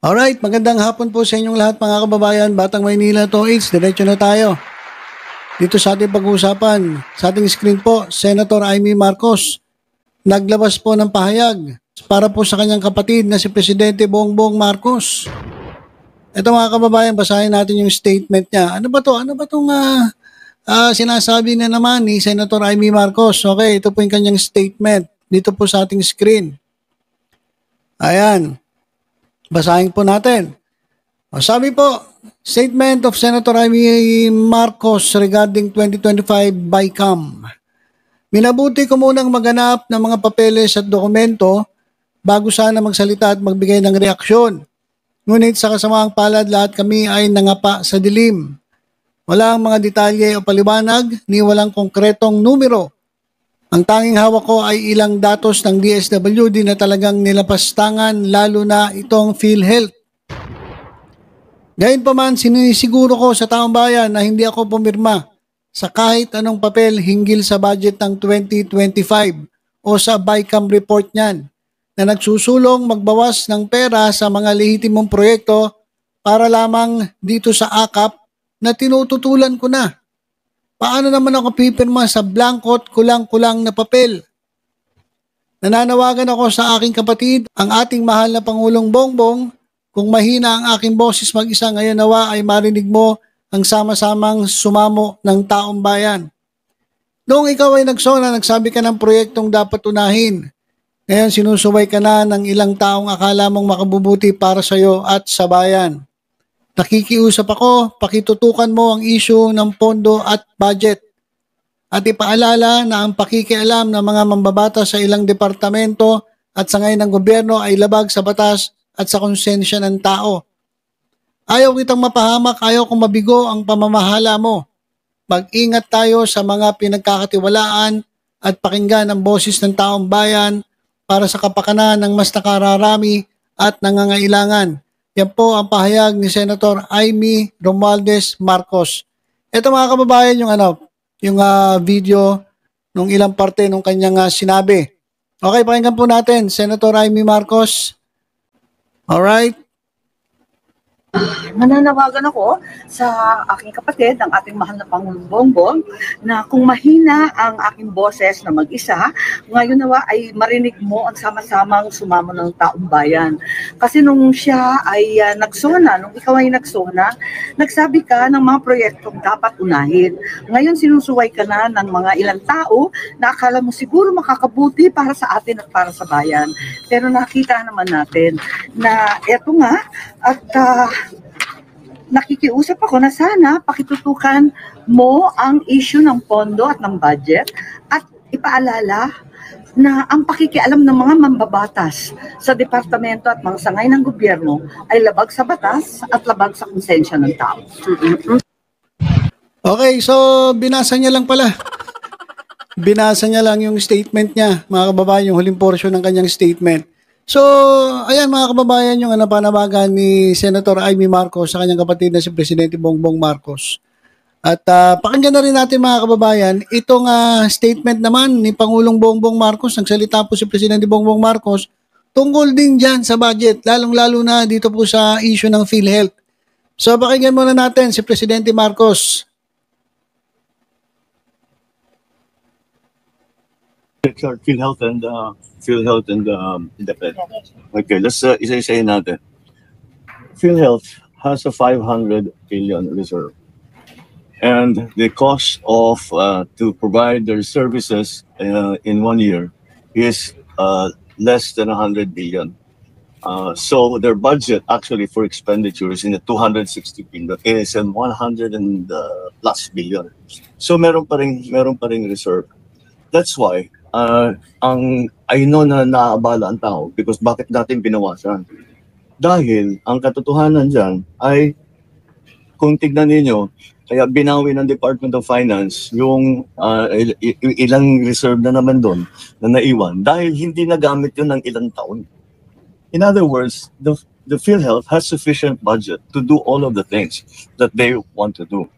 Alright, magandang hapon po sa inyong lahat mga kababayan. Batang Maynila to H, diretso na tayo. Dito sa ating pag-uusapan, sa ating screen po, Senator Amy Marcos. Naglabas po ng pahayag para po sa kanyang kapatid na si Presidente Bongbong Marcos. Ito mga kababayan, basahin natin yung statement niya. Ano ba to? Ano ba itong sinasabi na naman ni Senator Amy Marcos? Okay, ito po yung kanyang statement. Dito po sa ating screen. Ayan. Basahin po natin. Sabi po, Statement of Senator Amy Marcos regarding 2025 BICAM. Minabuti ko munang maganap ng mga papeles at dokumento bago sana magsalita at magbigay ng reaksyon. Ngunit sa kasamaang palad lahat kami ay nangapa sa dilim. Walang mga detalye o paliwanag ni walang konkretong numero. Ang tanging hawak ko ay ilang datos ng DSWD na talagang nilapastangan lalo na itong PhilHealth. Gayunpaman, sinisiguro ko sa taong bayan na hindi ako pumirma sa kahit anong papel hinggil sa budget ng 2025 o sa BICAM report niyan na nagsusulong magbawas ng pera sa mga lehitimong proyekto para lamang dito sa AKAP na tinututulan ko na. Paano naman ako pipirma sa blankot kulang-kulang na papel? Nananawagan ako sa aking kapatid, ang ating mahal na Pangulong Bongbong, kung mahina ang aking boses mag-isa ngayon nawa ay marinig mo ang sama-samang sumamo ng taong bayan. Noong ikaw ay nagsona, nagsabi ka ng proyektong dapat unahin. Ngayon sinusuway ka na ng ilang taong akala mong makabubuti para sa iyo at sa bayan. Nakikiusap ako, pakitutukan mo ang issue ng pondo at budget. At ipaalala na ang pakikialam ng mga mambabata sa ilang departamento at sa ngayon ng gobyerno ay labag sa batas at sa konsensya ng tao. Ayaw kitang mapahamak, ayaw kong mabigo ang pamamahala mo. Mag-ingat tayo sa mga pinagkakatiwalaan at pakinggan ang boses ng taong bayan para sa kapakanan ng mas nakararami at nangangailangan. Yan po ang pahayag ni Senator Amy Romualdez Marcos. Ito mga kababayan yung video nung ilang parte nung kanyang sinabi. Okay, pakinggan po natin Senator Amy Marcos. Alright. Nananawagan ako sa aking kapatid, ang ating mahal na Pangulong Bongbong, na kung mahina ang aking boses na mag-isa, ngayon nawa ay marinig mo ang sama-samang sumamo ng taong bayan. Kasi nung siya ay nagsona, nung ikaw ay nagsona, nagsabi ka ng mga proyektong dapat unahin. Ngayon sinusuway ka na ng mga ilang tao na akala mo siguro makakabuti para sa atin at para sa bayan. Pero nakita naman natin na eto nga at nakikiusap ako na sana pakitutukan mo ang issue ng pondo at ng budget at ipaalala na ang pakikialam ng mga mambabatas sa departamento at mga sangay ng gobyerno ay labag sa batas at labag sa konsensya ng tao. Okay, so binasa niya lang pala. Binasa niya lang yung statement niya, mga kababayan, yung huling portion ng kanyang statement. So, ayan mga kababayan, yung panawagan ni Senator Amy Marcos sa kanyang kapatid na si Presidente Bongbong Marcos. At pakinggan na rin natin mga kababayan, itong statement naman ni Pangulong Bongbong Marcos, nagsalita po si Presidente Bongbong Marcos, tungkol din dyan sa budget, lalong-lalo na dito po sa issue ng PhilHealth. So, pakinggan muna natin si Presidente Marcos. PhilHealth and independent. Okay, let's isa-isa natin. PhilHealth has a 500 billion reserve, and the cost of to provide their services in 1 year is less than 100 billion. So their budget actually for expenditures in the 260 billion is 100 and plus billion. So meron pa ring reserve. That's why I know na naabala ang tao because bakit natin binawasan? Dahil ang katotohanan dyan ay kung tignan ninyo, kaya binawi ng Department of Finance yung ilang reserve na naman doon na naiwan dahil hindi nagamit yun ng ilang taon. In other words, the PhilHealth has sufficient budget to do all of the things that they want to do.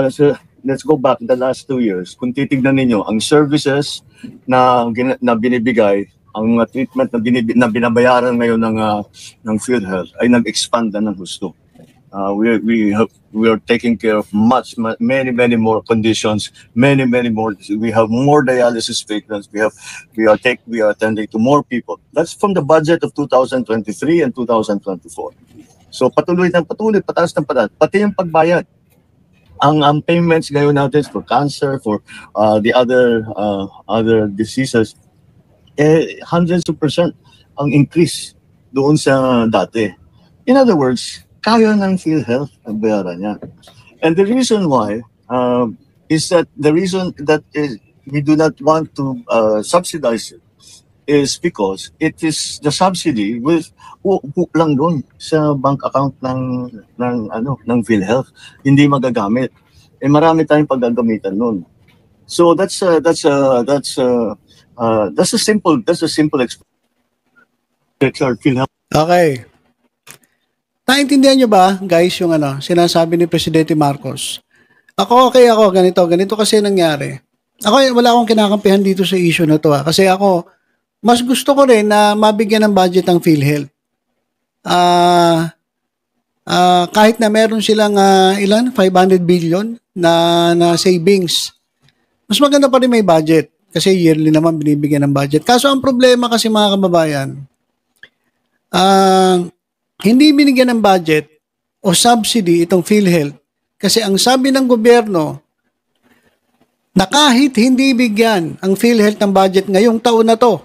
So let's go back the last 2 years. Kung titignan ninyo, ang services na binibigay ang treatment na binabayaran ngayon ng PhilHealth ay nag-expand na ng gusto. We are taking care of many more conditions, many more. We have more dialysis patients. We are attending to more people. That's from the budget of 2023 and 2024. So patuloy, pataas ng pataas. Pati yung pagbayad. Ang payments ngayon natin for cancer, for the other diseases, hundreds of percent ang increase doon sa dati. In other words, kaya ng PhilHealth ang bayaran niya. And the reason why is that we do not want to subsidize it is because it is the subsidy with hook lang doon sa bank account ng PhilHealth, hindi magagamit. Marami tayong paggagamitan noon. So that's a simple explanation. Okay. Naintindihan nyo ba, guys, yung sinasabi ni Presidente Marcos? Ako, ganito kasi nangyari. Ako, wala akong kinakampihan dito sa issue na to. Kasi ako, mas gusto ko rin na mabigyan ng budget ang PhilHealth. Kahit na meron silang 500 billion na savings. Mas maganda pa rin may budget. Kasi yearly naman binibigyan ng budget. Kaso ang problema kasi mga kababayan, hindi binigyan ng budget o subsidy itong PhilHealth kasi ang sabi ng gobyerno na kahit hindi bigyan ang PhilHealth ng budget ngayong taon na to.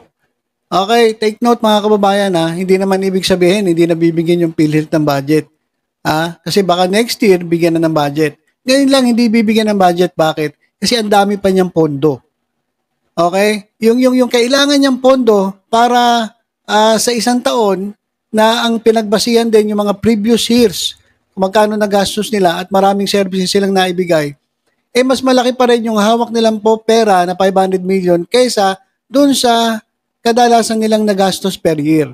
Okay, take note mga kababayan hindi naman ibig sabihin hindi nabibigyan yung PhilHealth ng budget. Kasi baka next year bigyan na ng budget. Ngayon lang hindi bibigyan ng budget. Bakit? Kasi ang dami pa niyang pondo. Okay? Yung kailangan niyang pondo para sa isang taon na ang pinagbasihan din yung mga previous years kung magkano nagastos nila at maraming services silang naibigay, mas malaki pa rin yung hawak nilang pera na 500 million kaysa dun sa kadalasan nilang nagastos per year.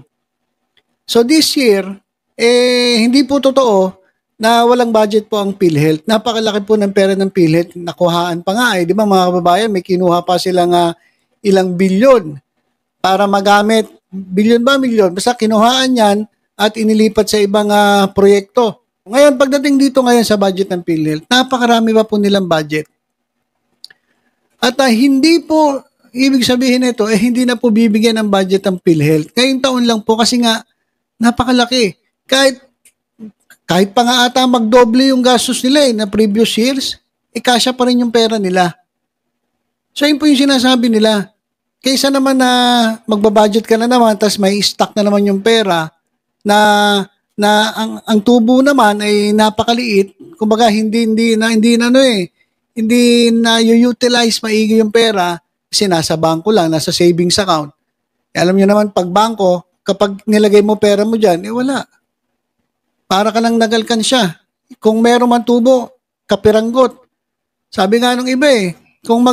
So this year, hindi po totoo na walang budget po ang PhilHealth. Napakalaki po ng pera ng PhilHealth. Nakuhaan pa nga di ba mga kababayan, may kinuha pa silang ilang bilyon para magamit. Bilyon ba milyon? Basta kinuhaan yan at inilipat sa ibang proyekto. Ngayon, pagdating dito ngayon sa budget ng PhilHealth, napakarami pa po nilang budget. At hindi po, ibig sabihin nito, hindi na po bibigyan ng budget ng PhilHealth. Ngayong taon lang po kasi nga, napakalaki. Kahit pa nga ata magdoble yung gastos nila na previous years, kasya pa rin yung pera nila. So yun po yung sinasabi nila. Kaysa naman na magbabudget ka na naman tapos may stock na naman yung pera na ang tubo naman ay napakaliit. Kumbaga hindi na utilize maigi yung pera kasi nasa bangko lang, nasa savings account. Alam niyo naman pag bangko, kapag nilagay mo pera mo diyan, wala. Para ka lang nagalkansya. Kung meron man tubo, kapiranggot. Sabi nga nung iba kung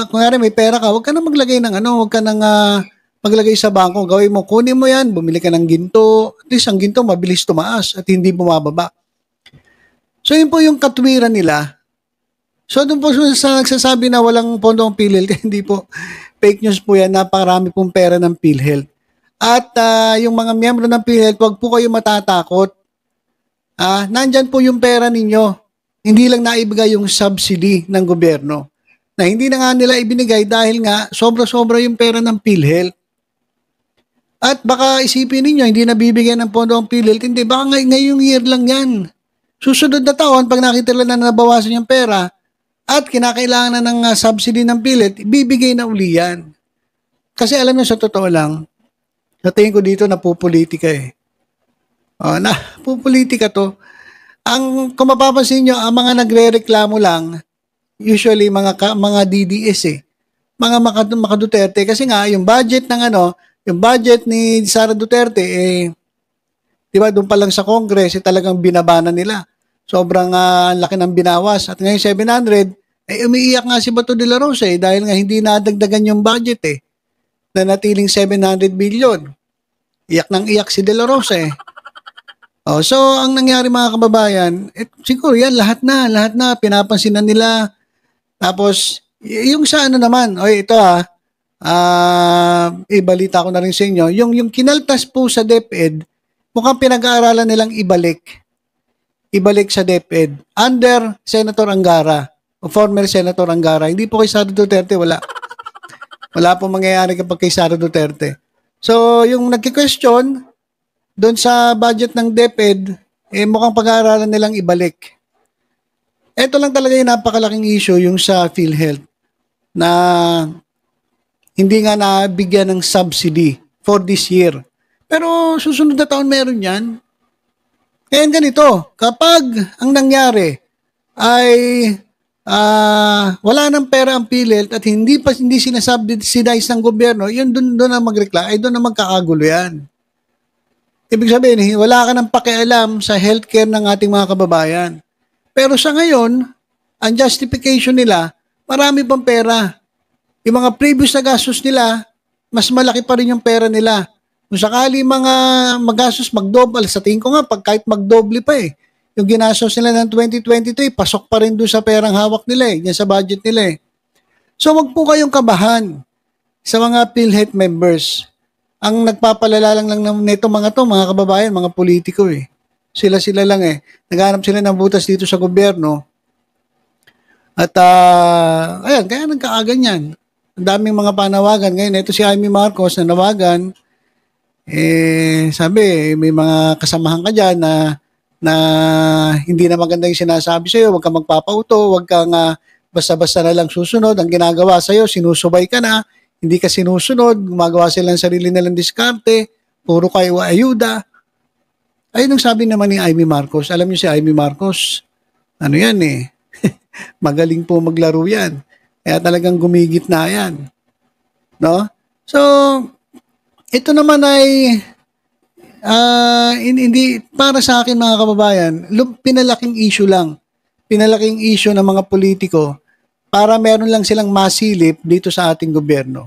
kung may pera ka, wag ka na maglagay ng wag ka nang maglagay sa bangko. Gawin mo, kunin mo yan, bumili ka ng ginto. At least ang ginto mabilis tumaas at hindi bumababa. So yun po yung katwiran nila. So doon po sa nagsasabi na walang pondo ang PhilHealth, hindi po. Fake news po yan, napakarami pong pera ng PhilHealth. At yung mga miyembro ng PhilHealth, wag po kayo matatakot. Nandyan po yung pera ninyo. Hindi lang naibigay yung subsidy ng gobyerno. Na hindi na nga nila ibinigay dahil nga sobra-sobra yung pera ng PhilHealth. At baka isipin ninyo, hindi nabibigyan ng pondo ang PhilHealth. Hindi, baka ngayong year lang yan. Susunod na taon, pag nakita nila na nabawasan yung pera at kinakailangan na ng subsidy ng PhilHealth, bibigay na uli yan. Kasi alam nyo, sa totoo lang, sa tingin ko dito, napupolitika napupolitika to. Kung mapapansin nyo, ang mga nagre-reklamo lang, usually mga DDS mga Duterte kasi nga yung budget yung budget ni Sara Duterte di ba doon pa lang sa Congress talagang binabana nila. Sobrang laki ng binawas at ngayon 700 umiiyak nga si Bato de la Rosa dahil nga hindi nadagdagan yung budget na natiling 700 billion. Iyak nang iyak si de la Rosa so ang nangyari mga kababayan siguro yan lahat na pinapansin na nila. Tapos, Yung sa ano naman, ito ibalita ko na rin sa inyo, yung kinaltas po sa DepEd, mukhang pinag-aaralan nilang ibalik sa DepEd under Senator Angara, o former Senator Angara. Hindi po kay Sara Duterte, wala. Wala po mangyayari kapag kay Sara Duterte. So, yung nagki-question doon sa budget ng DepEd, mukhang pag-aaralan nilang ibalik. Ito lang talaga yung napakalaking issue, yung sa PhilHealth, na hindi nga nabigyan ng subsidy for this year. Pero susunod na taon meron yan. Kaya ganito, kapag ang nangyari ay wala ng pera ang PhilHealth at hindi sinasubsidize ng gobyerno, yun doon na magreklamo, doon na magkakagulo yan. Ibig sabihin, wala ka ng pakialam sa healthcare ng ating mga kababayan. Pero sa ngayon, ang justification nila, marami pang pera. Yung mga previous na gastos nila, mas malaki pa rin yung pera nila. Kung sakali mga magastos magdoble, sa tingin ko nga, kahit magdoble pa yung ginastos nila ng 2023, pasok pa rin doon sa perang hawak nila yan sa budget nila So wag po kayong kabahan sa mga PhilHealth members. Ang nagpapalala lang nito mga kababayan, mga politiko Sila lang Naghanap sila ng butas dito sa gobyerno. At ayan, kaya nagkaaganyan. Ang daming mga panawagan. Ngayon, ito si Amy Marcos na nawagan. Sabi, may mga kasamahan ka dyan na hindi na maganda yung sinasabi sa'yo. Huwag kang magpapauto. Huwag kang basta-basta na lang susunod. Ang ginagawa sa'yo, sinusubay ka na. Hindi ka sinusunod. Gumagawa sila ng sarili nilang diskarte. Puro kayo ayuda. Ayun ang sabi naman ni Amy Marcos. Alam niyo si Amy Marcos, ano yan magaling po maglaro yan. Kaya talagang gumigit na yan. No? So, ito naman ay hindi para sa akin mga kababayan, pinalaking issue lang. Pinalaking issue ng mga politiko para meron lang silang masilip dito sa ating gobyerno.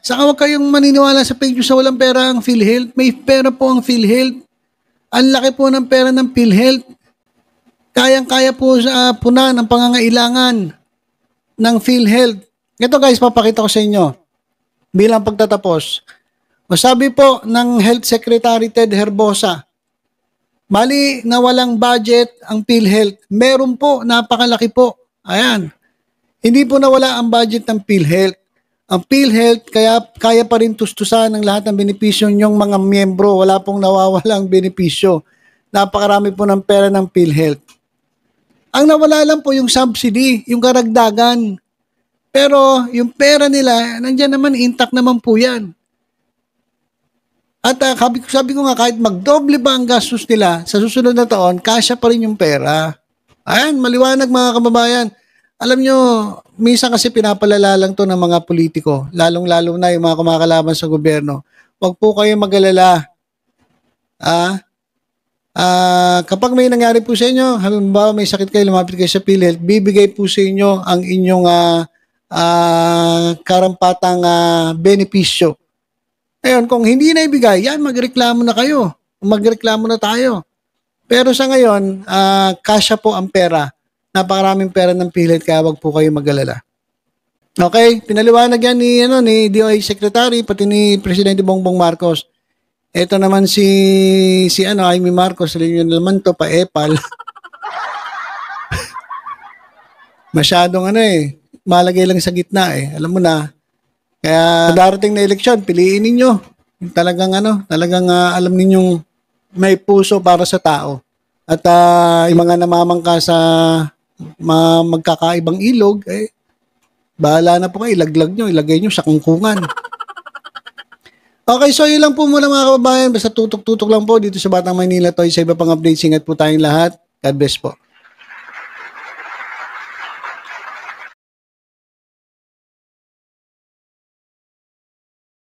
Saka huwag kayong maniniwala sa page sa walang pera ang PhilHealth. May pera po ang PhilHealth. Ang laki po ng pera ng PhilHealth. Kayang-kaya po sa punan ang pangangailangan ng PhilHealth. Ito guys, papakita ko sa inyo bilang pagtatapos. Sabi po ng Health Secretary Ted Herbosa, mali na walang budget ang PhilHealth. Meron po, napakalaki po. Ayan. Hindi po nawala ang budget ng PhilHealth. Ang PhilHealth, kaya pa rin tustusan ng lahat ng benepisyo niyong mga miyembro. Wala pong nawawalang benepisyo. Napakarami po ng pera ng PhilHealth. Ang nawala lang po yung subsidy, yung karagdagan. Pero yung pera nila, nandiyan naman, intact naman po yan. At sabi ko nga, kahit magdoble ba ang gastos nila, sa susunod na taon, kasya pa rin yung pera. Ayan, maliwanag mga kababayan. Alam nyo, minsan kasi pinapalala lang to ng mga politiko, lalong-lalo na yung mga kumakalaban sa gobyerno. Huwag po kayo mag-alala. Kapag may nangyari po sa inyo, halimbawa may sakit kayo, lumapit kayo sa PhilHealth, bibigay po sa inyo ang inyong karampatang benepisyo. Ngayon, kung hindi na ibigay, yan, magreklamo na kayo. Magreklamo na tayo. Pero sa ngayon, kasya po ang pera. Napakaraming pera ng PhilHealth, kaya wag po kayo mag-alala. Okay, pinaliwanag yan ni DOJ Secretary, pati ni Presidente Bongbong Marcos. Ito naman si Amy Marcos, yun naman to, pa-epal. Masyadong malagay lang sa gitna alam mo na. Kaya darating na eleksyon, piliin ninyo. Talagang alam ninyong may puso para sa tao. At yung mga namamangka sa magkakaibang ilog, bahala na po kayo, ilaglag nyo, ilagay nyo sa kungkungan. Okay, so yun lang po muna mga kababayan. Basta tutok-tutok lang po dito sa Batang Maynila to. Sa iba pang updates, ingat po tayong lahat. God bless po.